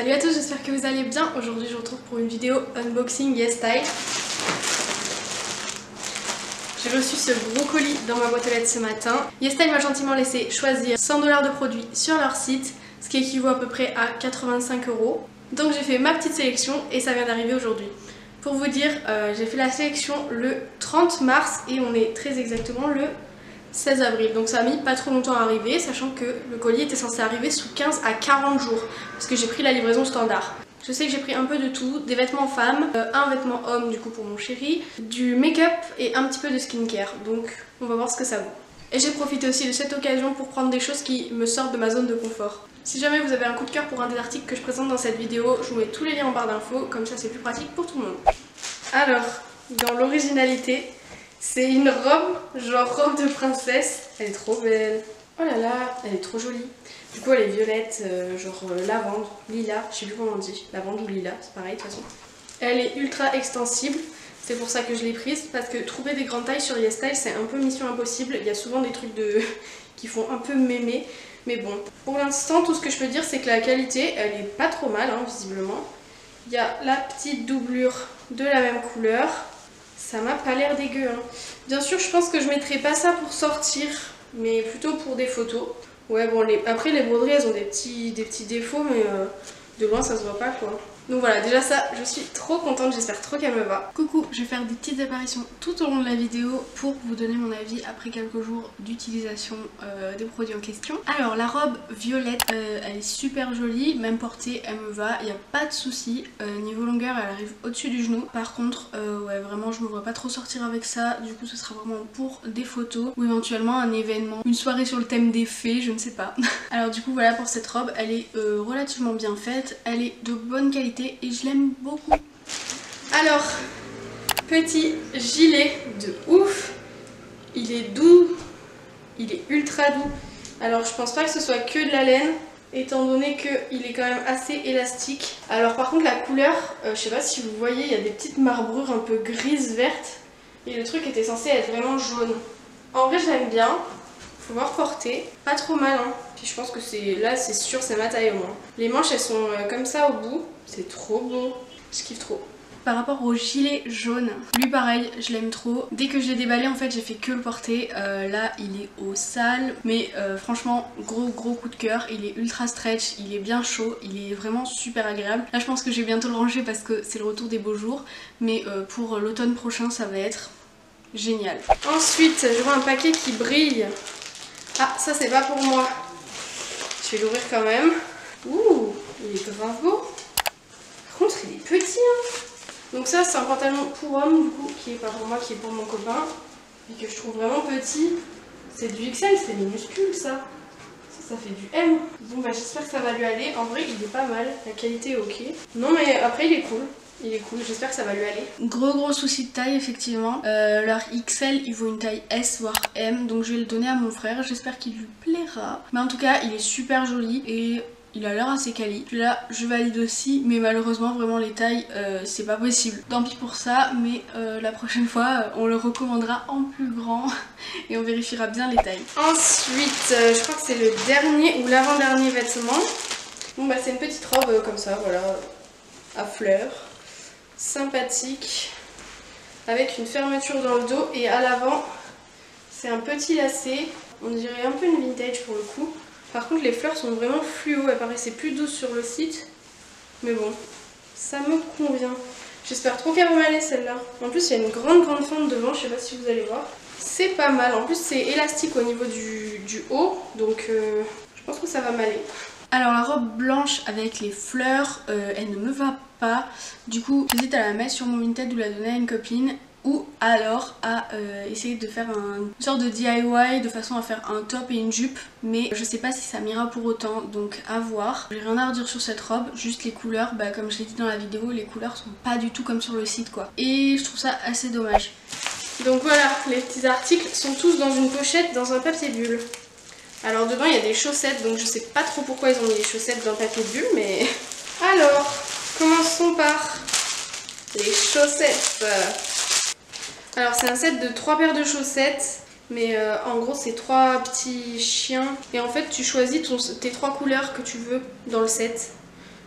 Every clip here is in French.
Salut à tous, j'espère que vous allez bien. Aujourd'hui je vous retrouve pour une vidéo unboxing YesStyle. J'ai reçu ce gros colis dans ma boîte aux lettres ce matin. YesStyle m'a gentiment laissé choisir 100 $ de produits sur leur site, ce qui équivaut à peu près à 85 €. Donc j'ai fait ma petite sélection et ça vient d'arriver aujourd'hui. Pour vous dire, j'ai fait la sélection le 30 mars et on est très exactement le 16 avril. Donc ça a mis pas trop longtemps à arriver, sachant que le colis était censé arriver sous 15 à 40 jours. Parce que j'ai pris la livraison standard. Je sais que j'ai pris un peu de tout, des vêtements femmes, un vêtement homme du coup pour mon chéri, du make-up et un petit peu de skincare. Donc on va voir ce que ça vaut. Et j'ai profité aussi de cette occasion pour prendre des choses qui me sortent de ma zone de confort. Si jamais vous avez un coup de cœur pour un des articles que je présente dans cette vidéo, je vous mets tous les liens en barre d'infos, comme ça c'est plus pratique pour tout le monde. Alors, dans l'originalité, c'est une robe, genre robe de princesse. Elle est trop belle. Oh là là, elle est trop jolie. Du coup, elle est violette, genre lavande, lilas, je sais plus comment on dit. Lavande ou lilas, c'est pareil de toute façon. Elle est ultra extensible. C'est pour ça que je l'ai prise, parce que trouver des grandes tailles sur YesStyle, c'est un peu mission impossible. Il y a souvent des trucs qui font un peu mémé. Mais bon, pour l'instant, tout ce que je peux dire, c'est que la qualité, elle est pas trop mal, hein, visiblement. Il y a la petite doublure de la même couleur. Ça m'a pas l'air dégueu, hein. Bien sûr, je pense que je mettrai pas ça pour sortir, mais plutôt pour des photos. Ouais, bon, après les broderies, elles ont des petits défauts, mais de loin, ça se voit pas, quoi. Donc voilà, déjà ça, je suis trop contente, j'espère trop qu'elle me va. Coucou, je vais faire des petites apparitions tout au long de la vidéo pour vous donner mon avis après quelques jours d'utilisation des produits en question. Alors la robe violette, elle est super jolie, même portée, elle me va, il n'y a pas de souci. Niveau longueur, elle arrive au-dessus du genou. Par contre, ouais, vraiment, je me vois pas trop sortir avec ça. Du coup, ce sera vraiment pour des photos ou éventuellement un événement, une soirée sur le thème des fées, je ne sais pas. Alors du coup, voilà pour cette robe, elle est relativement bien faite, elle est de bonne qualité et je l'aime beaucoup. Alors, petit gilet de ouf, il est doux, il est ultra doux. Alors je pense pas que ce soit que de la laine, étant donné qu'il est quand même assez élastique. Alors par contre la couleur, je sais pas si vous voyez, il y a des petites marbrures un peu grises vertes et le truc était censé être vraiment jaune. En vrai je l'aime bien, faut voir porter, pas trop mal hein. Puis je pense que là c'est sûr, c'est ma taille au moins. Les manches elles sont comme ça au bout, c'est trop beau, je kiffe trop. Par rapport au gilet jaune, lui pareil, je l'aime trop. Dès que je l'ai déballé en fait j'ai fait que le porter. Là il est au sale, mais franchement gros coup de cœur. Il est ultra stretch, il est bien chaud, il est vraiment super agréable. Là je pense que je vais bientôt le ranger parce que c'est le retour des beaux jours. Mais pour l'automne prochain ça va être génial. Ensuite je vois un paquet qui brille. Ah ça c'est pas pour moi. Je vais l'ouvrir quand même. Ouh, il est grave beau. Par contre il est petit hein. Donc ça c'est un pantalon pour homme du coup, qui est pas pour moi, qui est pour mon copain. Et que je trouve vraiment petit. C'est du XL, c'est minuscule ça. Ça fait du M. Bon bah j'espère que ça va lui aller. En vrai il est pas mal, la qualité est ok. Non mais après il est cool. Il est cool, j'espère que ça va lui aller. Gros souci de taille effectivement. Leur XL il vaut une taille S voire M, donc je vais le donner à mon frère, j'espère qu'il lui plaira. Mais en tout cas il est super joli et il a l'air assez quali. Là je valide aussi, mais malheureusement vraiment les tailles c'est pas possible. Tant pis pour ça, mais la prochaine fois on le recommandera en plus grand et on vérifiera bien les tailles. Ensuite je crois que c'est le dernier ou l'avant-dernier vêtement. Bon bah c'est une petite robe comme ça, voilà, à fleurs. Sympathique, avec une fermeture dans le dos et à l'avant c'est un petit lacet, on dirait un peu une vintage pour le coup. Par contre les fleurs sont vraiment fluo, elles paraissaient plus douces sur le site, mais bon ça me convient. J'espère trop qu'elle va m'aller celle-là. En plus il y a une grande fente devant, je sais pas si vous allez voir, c'est pas mal. En plus c'est élastique au niveau du haut, donc je pense que ça va m'aller. Alors la robe blanche avec les fleurs, elle ne me va pas. Du coup j'hésite à la mettre sur mon Vinted ou la donner à une copine. Ou alors à essayer de faire une sorte de DIY de façon à faire un top et une jupe. Mais je sais pas si ça m'ira pour autant, donc à voir. J'ai rien à redire sur cette robe, juste les couleurs, bah comme je l'ai dit dans la vidéo, les couleurs sont pas du tout comme sur le site quoi. Et je trouve ça assez dommage. Donc voilà, les petits articles sont tous dans une pochette, dans un papier bulle. Alors dedans il y a des chaussettes, donc je sais pas trop pourquoi ils ont mis les chaussettes dans le papier bulle, mais... Alors, commençons par les chaussettes. Alors c'est un set de 3 paires de chaussettes, mais en gros c'est 3 petits chiens. Et en fait tu choisis tes 3 couleurs que tu veux dans le set.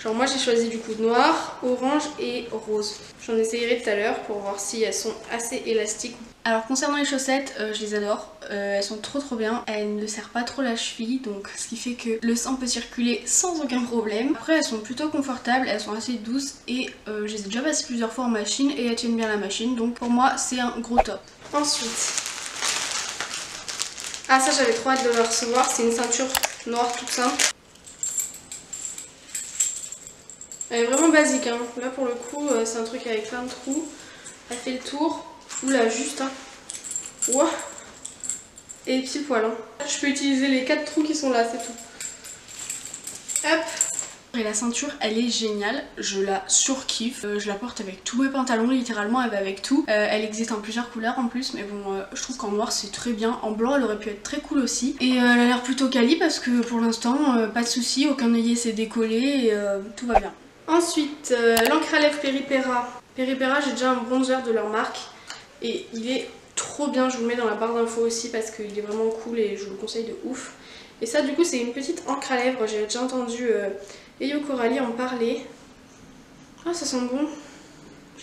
Genre moi j'ai choisi du coup noir, orange et rose. J'en essayerai tout à l'heure pour voir si elles sont assez élastiques. Alors concernant les chaussettes, je les adore, elles sont trop bien, elles ne serrent pas trop la cheville, donc ce qui fait que le sang peut circuler sans aucun problème. Après elles sont plutôt confortables, elles sont assez douces et je les ai déjà passées plusieurs fois en machine et elles tiennent bien la machine, donc pour moi c'est un gros top. Ensuite, ah ça j'avais trop hâte de le recevoir, c'est une ceinture noire toute simple. Elle est vraiment basique, hein. Là pour le coup c'est un truc avec plein de trous, elle fait le tour. Oula, juste hein. Ouah. Et pile poil hein. Je peux utiliser les 4 trous qui sont là, c'est tout. Hop. Et la ceinture elle est géniale, je la surkiffe, je la porte avec tous mes pantalons, littéralement elle va avec tout. Elle existe en plusieurs couleurs en plus, mais bon je trouve qu'en noir c'est très bien, en blanc elle aurait pu être très cool aussi. Et elle a l'air plutôt quali parce que pour l'instant pas de soucis, aucun œillet s'est décollé et tout va bien. Ensuite l'encre à lèvres Peripera. Peripera, j'ai déjà un bronzer de leur marque. Et il est trop bien, je vous le mets dans la barre d'infos aussi parce qu'il est vraiment cool et je vous le conseille de ouf. Et ça du coup c'est une petite encre à lèvres, j'ai déjà entendu Eyo Coralie en parler. Ah ça sent bon,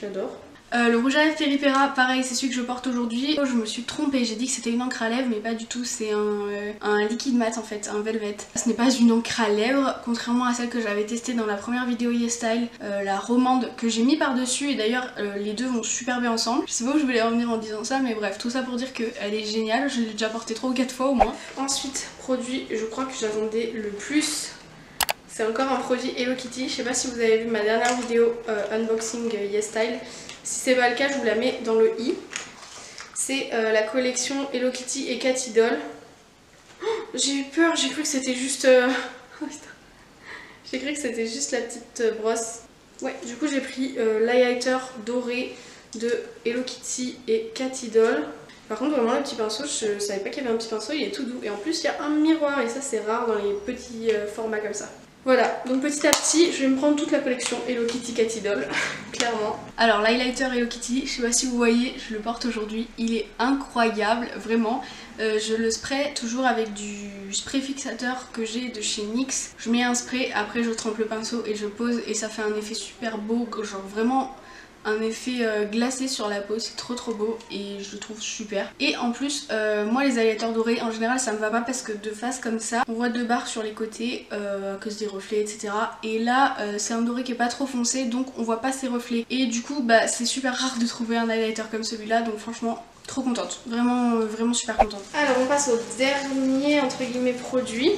j'adore. Le rouge à lèvres Peripera, pareil c'est celui que je porte aujourd'hui. Je me suis trompée, j'ai dit que c'était une encre à lèvres mais pas du tout, c'est un liquide mat en fait, un velvet. Ce n'est pas une encre à lèvres, contrairement à celle que j'avais testée dans la première vidéo YesStyle, la romande que j'ai mis par dessus et d'ailleurs les deux vont super bien ensemble. Je sais pas où je voulais revenir en disant ça mais bref, tout ça pour dire qu'elle est géniale, je l'ai déjà portée 3 ou 4 fois au moins. Ensuite, produit, je crois que j'attendais le plus. C'est encore un produit Hello Kitty, je sais pas si vous avez vu ma dernière vidéo unboxing YesStyle. Si c'est pas le cas, je vous la mets dans le i. C'est la collection Hello Kitty et Cat Doll. Oh, j'ai eu peur, j'ai cru que c'était juste... j'ai cru que c'était juste la petite brosse. Ouais, du coup j'ai pris l'highlighter doré de Hello Kitty et Cat Doll. Par contre vraiment le petit pinceau, je savais pas qu'il y avait un petit pinceau, il est tout doux. Et en plus il y a un miroir et ça c'est rare dans les petits formats comme ça. Voilà, donc petit à petit, je vais me prendre toute la collection Hello Kitty Cat Doll, clairement. Alors l'highlighter Hello Kitty, je sais pas si vous voyez, je le porte aujourd'hui, il est incroyable, vraiment. Je le spray toujours avec du spray fixateur que j'ai de chez NYX. Je mets un spray, après je trempe le pinceau et je pose et ça fait un effet super beau, genre vraiment... un effet glacé sur la peau, c'est trop beau et je le trouve super. Et en plus moi les highlighters dorés en général ça me va pas parce que de face comme ça on voit 2 barres sur les côtés à cause des reflets etc. Et là c'est un doré qui est pas trop foncé donc on voit pas ces reflets et du coup bah c'est super rare de trouver un highlighter comme celui-là donc franchement trop contente, vraiment super contente. Alors on passe au dernier entre guillemets produit.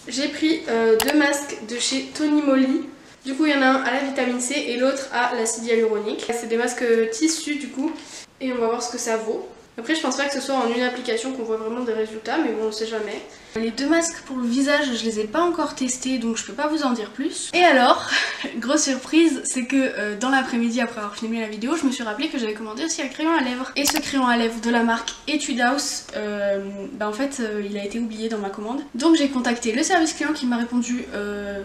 J'ai pris 2 masques de chez Tony Moly. Du coup il y en a un à la vitamine C et l'autre à l'acide hyaluronique. C'est des masques tissus du coup et on va voir ce que ça vaut. Après je pense pas que ce soit en une application qu'on voit vraiment des résultats mais bon on sait jamais. Les 2 masques pour le visage je les ai pas encore testés donc je peux pas vous en dire plus. Et alors, grosse surprise, c'est que dans l'après-midi après avoir filmé la vidéo je me suis rappelé que j'avais commandé aussi un crayon à lèvres. Et ce crayon à lèvres de la marque Etude House, en fait il a été oublié dans ma commande. Donc j'ai contacté le service client qui m'a répondu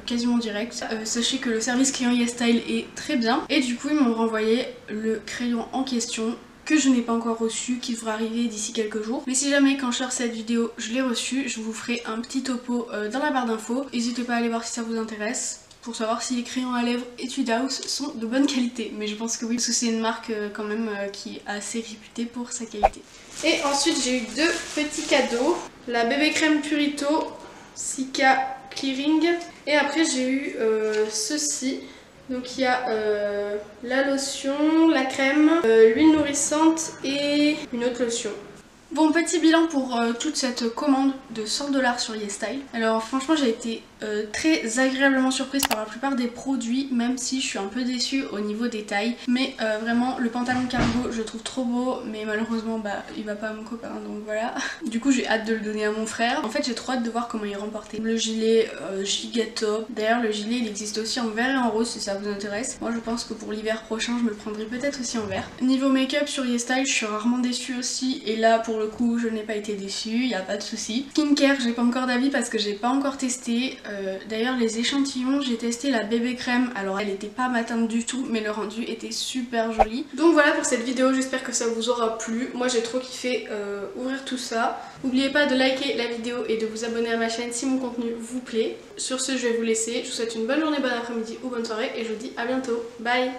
quasiment direct. Sachez que le service client YesStyle est très bien et du coup ils m'ont renvoyé le crayon en question que je n'ai pas encore reçu, qui devrait arriver d'ici quelques jours. Mais si jamais quand je sors cette vidéo je l'ai reçu, je vous ferai un petit topo dans la barre d'infos. N'hésitez pas à aller voir si ça vous intéresse pour savoir si les crayons à lèvres Etude House sont de bonne qualité. Mais je pense que oui, parce que c'est une marque quand même qui est assez réputée pour sa qualité. Et ensuite j'ai eu 2 petits cadeaux. La bébé crème Purito Cica Clearing. Et après j'ai eu ceci. Donc il y a la lotion, la crème, l'huile nourrissante et une autre lotion. Bon, petit bilan pour toute cette commande de 100 $ sur YesStyle. Alors franchement j'ai été très agréablement surprise par la plupart des produits, même si je suis un peu déçue au niveau des tailles. Mais vraiment le pantalon cargo je le trouve trop beau, mais malheureusement bah il va pas à mon copain donc voilà. Du coup j'ai hâte de le donner à mon frère. En fait j'ai trop hâte de voir comment il remporter. Le gilet giga top. D'ailleurs le gilet il existe aussi en vert et en rose si ça vous intéresse. Moi je pense que pour l'hiver prochain je me le prendrai peut-être aussi en vert. Niveau make-up sur YesStyle je suis rarement déçue aussi et là pour le coup je n'ai pas été déçue, y a pas de souci. Skincare j'ai pas encore d'avis parce que j'ai pas encore testé. D'ailleurs les échantillons, j'ai testé la bébé crème, alors elle était pas matante du tout mais le rendu était super joli. Donc voilà pour cette vidéo, j'espère que ça vous aura plu. Moi j'ai trop kiffé ouvrir tout ça. N'oubliez pas de liker la vidéo et de vous abonner à ma chaîne si mon contenu vous plaît. Sur ce je vais vous laisser, je vous souhaite une bonne journée, bon après-midi ou bonne soirée et je vous dis à bientôt. Bye.